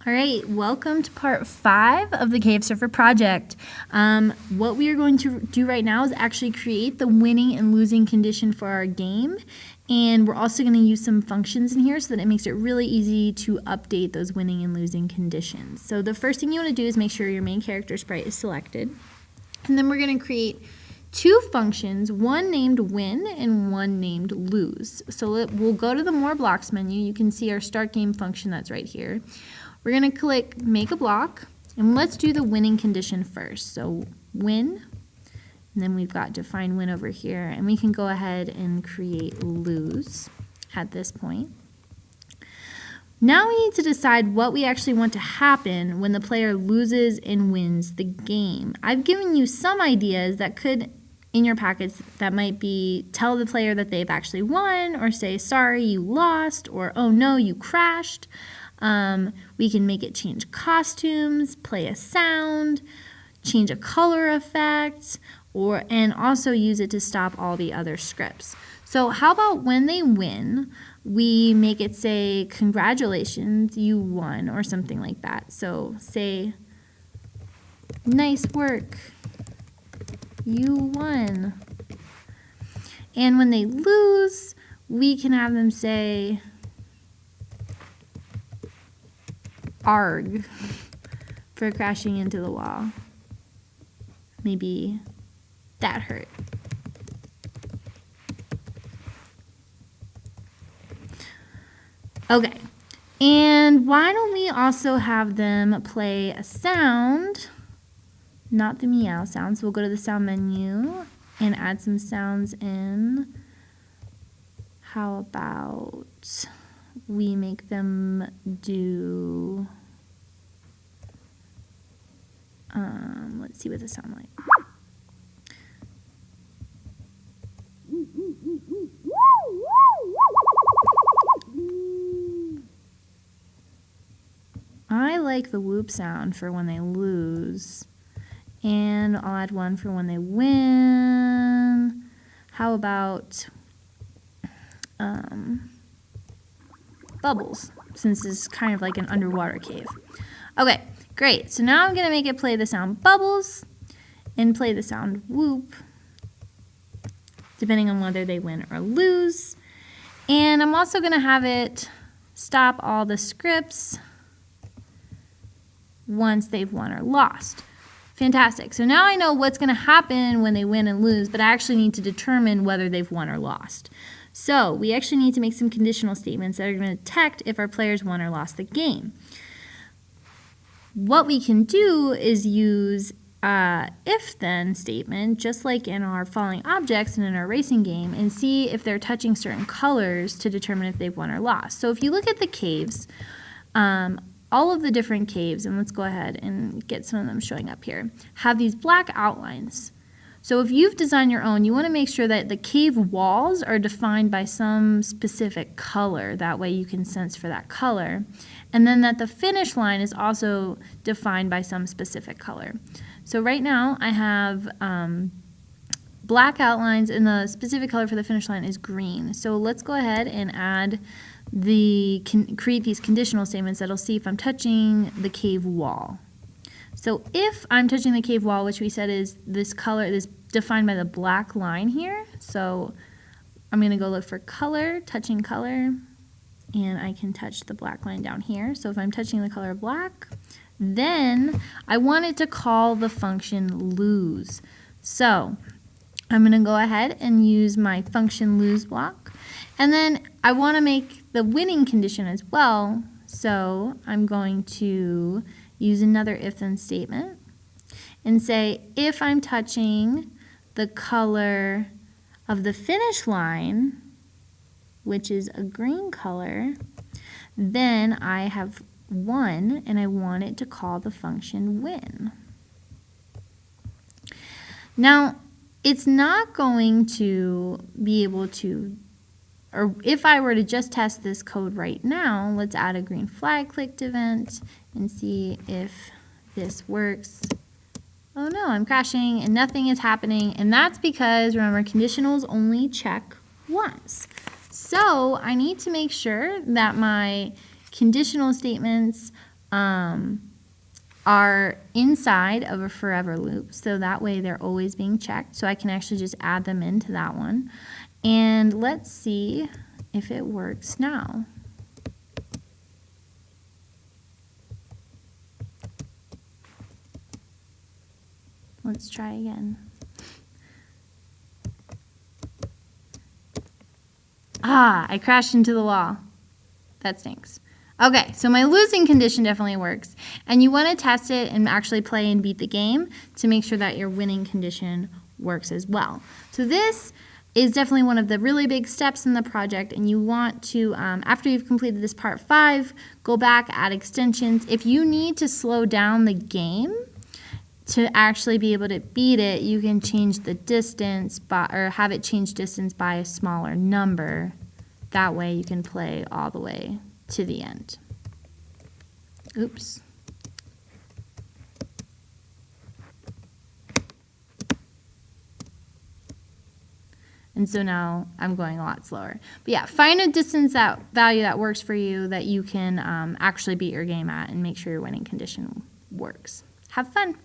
All right, welcome to part 5 of the Cave Surfer project. What we are going to do right now is actually create the winning and losing condition for our game. And we're also going to use some functions in here so that it makes it really easy to update those winning and losing conditions. So the first thing you want to do is make sure your main character sprite is selected. And then we're going to create 2 functions, one named win and one named lose. So we'll go to the more blocks menu. You can see our start game function that's right here. We're going to click make a block, and let's do the winning condition first. So win, and then we've got define win over here, and we can go ahead and create lose at this point. Now we need to decide what we actually want to happen when the player loses and wins the game. I've given you some ideas that could, in your packets, that might be tell the player that they've actually won, or say sorry you lost, or oh no you crashed. We can make it change costumes, play a sound, change a color effect, and also use it to stop all the other scripts. So how about when they win, we make it say, congratulations, you won, or something like that. So say, nice work, you won. And when they lose, we can have them say, arg, for crashing into the wall. Maybe that hurt. Okay, and why don't we also have them play a sound, not the meow sound, so we'll go to the sound menu and add some sounds in. How about we make them do, let's see what they sound like. I like the whoop sound for when they lose, and I'll add one for when they win. How about bubbles, since this is kind of like an underwater cave. Okay, great. So now I'm going to make it play the sound bubbles and play the sound whoop, depending on whether they win or lose. And I'm also going to have it stop all the scripts once they've won or lost. Fantastic. So now I know what's going to happen when they win and lose, but I actually need to determine whether they've won or lost. So we actually need to make some conditional statements that are going to detect if our players won or lost the game. What we can do is use if-then statement, just like in our falling objects and in our racing game, and see if they're touching certain colors to determine if they've won or lost. So if you look at the caves, all of the different caves, and let's go ahead and get some of them showing up here, have these black outlines. So if you've designed your own, you want to make sure that the cave walls are defined by some specific color. That way you can sense for that color. And then that the finish line is also defined by some specific color. So right now I have black outlines, and the specific color for the finish line is green. So let's go ahead and add create these conditional statements that'll see if I'm touching the cave wall. So if I'm touching the cave wall, which we said is this color, this defined by the black line here. So I'm going to go look for color, touching color, and I can touch the black line down here. So if I'm touching the color black, then I want it to call the function lose. So I'm going to go ahead and use my function lose block. And then I want to make the winning condition as well. So I'm going to use another if-then statement and say if I'm touching the color of the finish line, which is a green color, then I have won, and I want it to call the function win. Now, it's not going to be able to, or if I were to just test this code right now, let's add a green flag clicked event and see if this works. Oh no, I'm crashing and nothing is happening, and that's because, remember, conditionals only check once. So I need to make sure that my conditional statements are inside of a forever loop, so that way they're always being checked. So I can actually just add them into that one. And let's see if it works now. Let's try again. I crashed into the wall. That stinks. Okay, so my losing condition definitely works. And you want to test it and actually play and beat the game to make sure that your winning condition works as well. So this is definitely one of the really big steps in the project, and you want to, after you've completed this part 5, go back, add extensions. If you need to slow down the game to actually be able to beat it, you can change the distance or have it change distance by a smaller number. That way you can play all the way to the end. Oops. And so now I'm going a lot slower. But yeah, find a distance value that works for you that you can actually beat your game at and make sure your winning condition works. Have fun.